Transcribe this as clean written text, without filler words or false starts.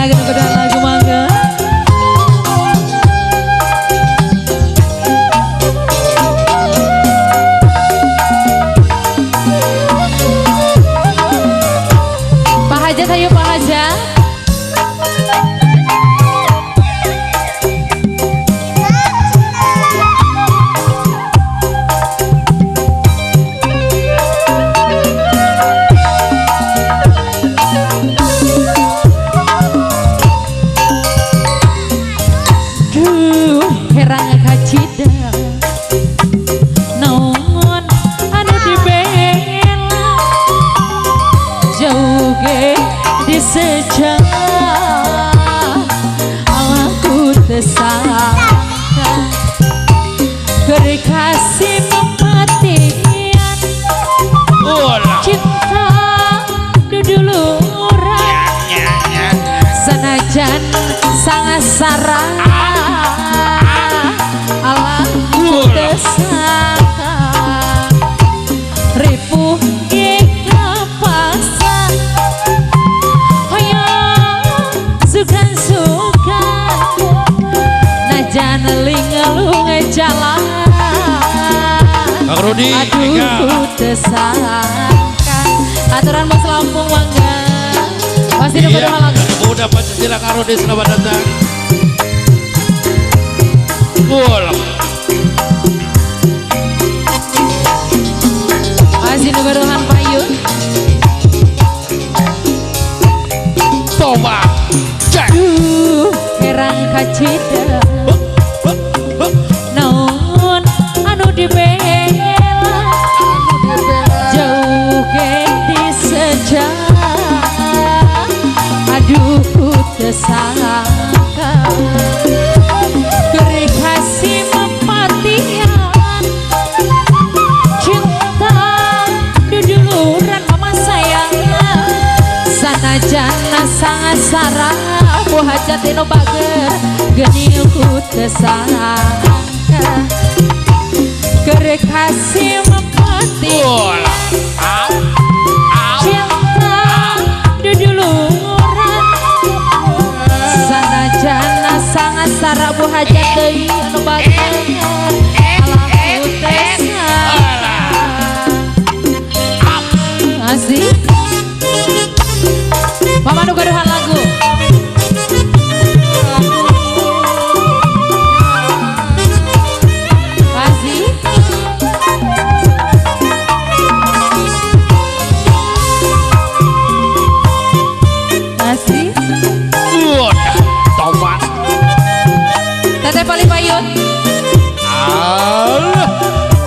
Lagi kedua lagu mangga. Pak Hajat, ayo Pak Hajat. Herang kacida naon anu dibela jauh ge disejah aku tesaka beri kasih mematian cinta duduluran sanajan sangat sarang tesaka ripuh kita paksa hayang sukan-sukan najan lingelung jalan Kang Rudi aduh tesaka aturan bos Lampung mangga pasti dapat lagi udah Pancasila. Kang Rudi selamat datang. Masih nugaruhan payun Toba cek herang kacida naon anu dibela jauh ge disejah aduh tesaka beri kasih mematian cinta duduluran mama sayang sanajan sangat sarah buah hajat ino bager genil ku tesaka beri kasih mematian cinta duduluran sanajan sangat sarah buah hajat deui anu bager